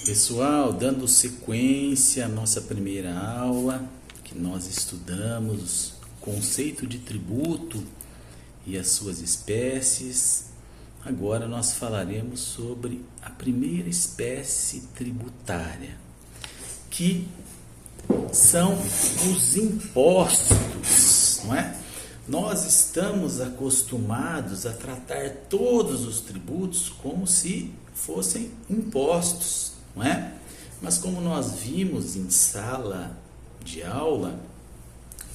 Pessoal, dando sequência à nossa primeira aula, que nós estudamos o conceito de tributo e as suas espécies, agora nós falaremos sobre a primeira espécie tributária, que são os impostos, não é? Nós estamos acostumados a tratar todos os tributos como se fossem impostos, não é? Mas como nós vimos em sala de aula,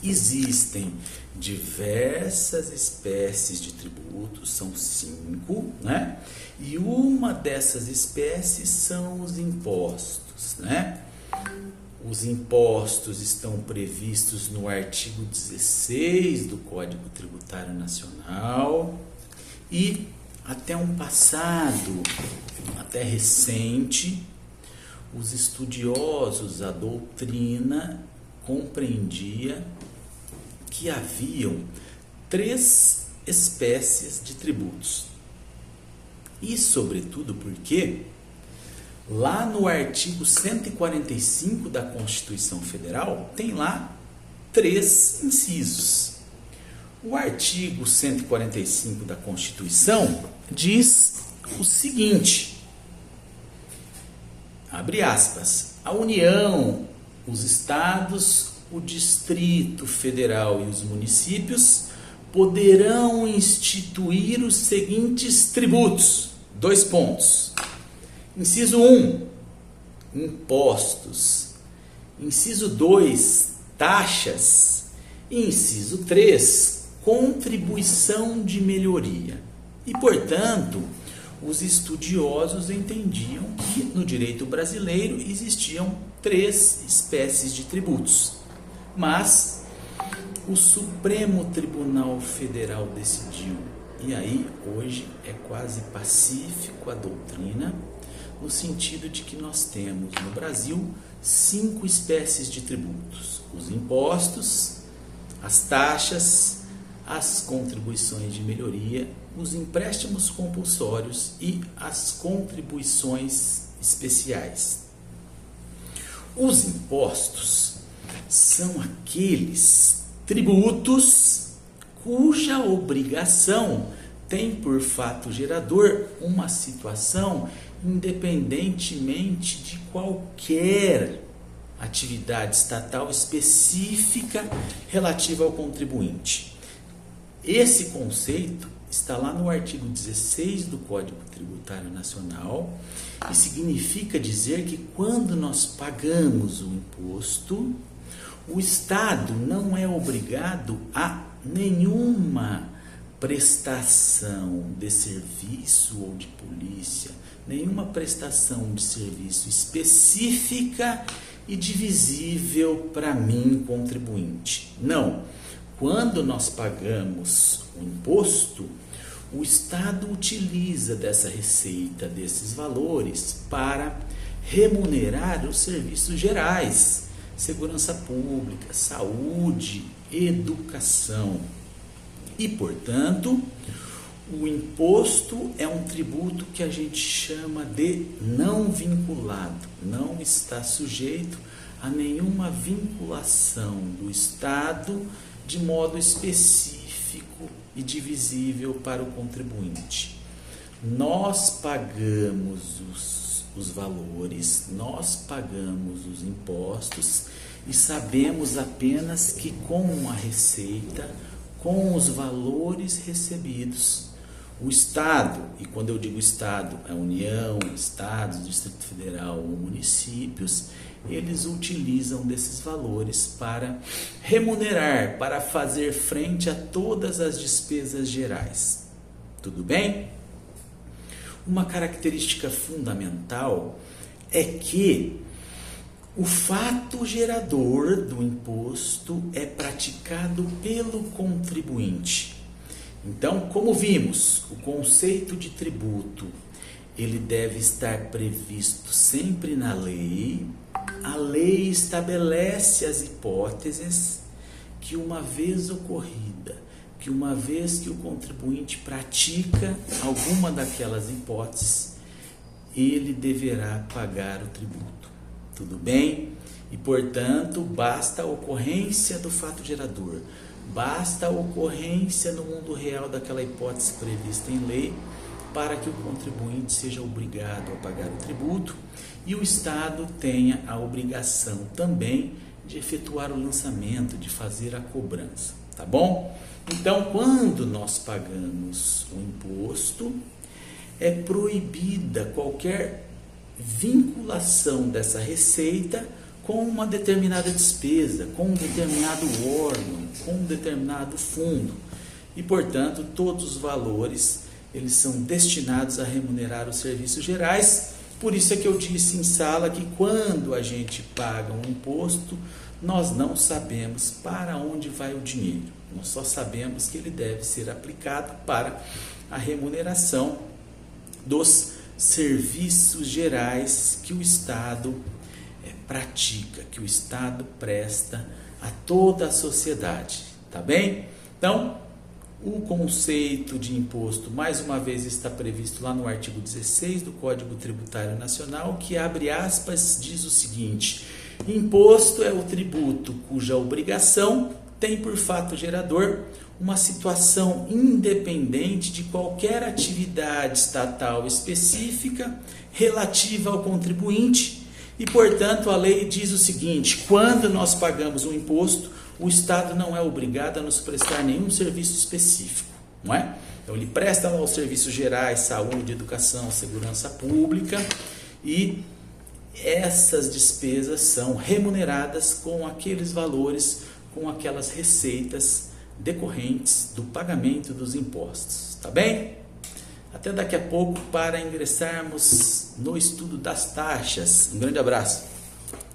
existem diversas espécies de tributos, são 5, né? E uma dessas espécies são os impostos, né? Os impostos estão previstos no artigo 16 do Código Tributário Nacional e até um passado, até recente, os estudiosos da doutrina compreendiam que haviam 3 espécies de tributos. E, sobretudo, porque lá no artigo 145 da Constituição Federal tem lá 3 incisos. O artigo 145 da Constituição diz o seguinte, abre aspas, a União, os estados, o Distrito Federal e os municípios poderão instituir os seguintes tributos, 2 pontos. Inciso 1, impostos. Inciso 2, taxas. E inciso 3, contribuição de melhoria. E, portanto, os estudiosos entendiam que no direito brasileiro existiam 3 espécies de tributos. Mas o Supremo Tribunal Federal decidiu, e aí hoje é quase pacífico a doutrina, no sentido de que nós temos no Brasil 5 espécies de tributos: os impostos, as taxas, as contribuições de melhoria, os empréstimos compulsórios e as contribuições especiais. Os impostos são aqueles tributos cuja obrigação tem por fato gerador uma situação independentemente de qualquer atividade estatal específica relativa ao contribuinte. Esse conceito está lá no artigo 16 do Código Tributário Nacional e significa dizer que quando nós pagamos o imposto, o Estado não é obrigado a nenhuma prestação de serviço ou de polícia, nenhuma prestação de serviço específica e divisível para mim, contribuinte. Não. Quando nós pagamos o imposto, o Estado utiliza dessa receita, desses valores, para remunerar os serviços gerais, segurança pública, saúde, educação. E, portanto, o imposto é um tributo que a gente chama de não vinculado, não está sujeito a nenhuma vinculação do Estado de modo específico e divisível para o contribuinte. Nós pagamos os valores, nós pagamos os impostos e sabemos apenas que com a receita, com os valores recebidos, o Estado, e quando eu digo Estado, a União, Estados, Distrito Federal ou municípios, eles utilizam desses valores para remunerar, para fazer frente a todas as despesas gerais. Tudo bem? Uma característica fundamental é que o fato gerador do imposto é praticado pelo contribuinte. Então, como vimos, o conceito de tributo, ele deve estar previsto sempre na lei. A lei estabelece as hipóteses que, uma vez ocorrida, que uma vez que o contribuinte pratica alguma daquelas hipóteses, ele deverá pagar o tributo. Tudo bem? E, portanto, basta a ocorrência do fato gerador, basta a ocorrência no mundo real daquela hipótese prevista em lei para que o contribuinte seja obrigado a pagar o tributo e o Estado tenha a obrigação também de efetuar o lançamento, de fazer a cobrança, tá bom? Então, quando nós pagamos o imposto, é proibida qualquer vinculação dessa receita com uma determinada despesa, com um determinado órgão, com um determinado fundo. E, portanto, todos os valores eles são destinados a remunerar os serviços gerais. Por isso é que eu disse em sala que quando a gente paga um imposto, nós não sabemos para onde vai o dinheiro. Nós só sabemos que ele deve ser aplicado para a remuneração dos serviços gerais que o Estado pratica, que o Estado presta a toda a sociedade, tá bem? Então, o conceito de imposto, mais uma vez, está previsto lá no artigo 16 do Código Tributário Nacional, que, abre aspas, diz o seguinte: imposto é o tributo cuja obrigação tem por fato gerador uma situação independente de qualquer atividade estatal específica relativa ao contribuinte e, portanto, a lei diz o seguinte: quando nós pagamos um imposto, o Estado não é obrigado a nos prestar nenhum serviço específico, não é? Então, ele presta lá os serviços gerais, saúde, educação, segurança pública, e essas despesas são remuneradas com aqueles valores, com aquelas receitas decorrentes do pagamento dos impostos, tá bem? Até daqui a pouco para ingressarmos no estudo das taxas. Um grande abraço.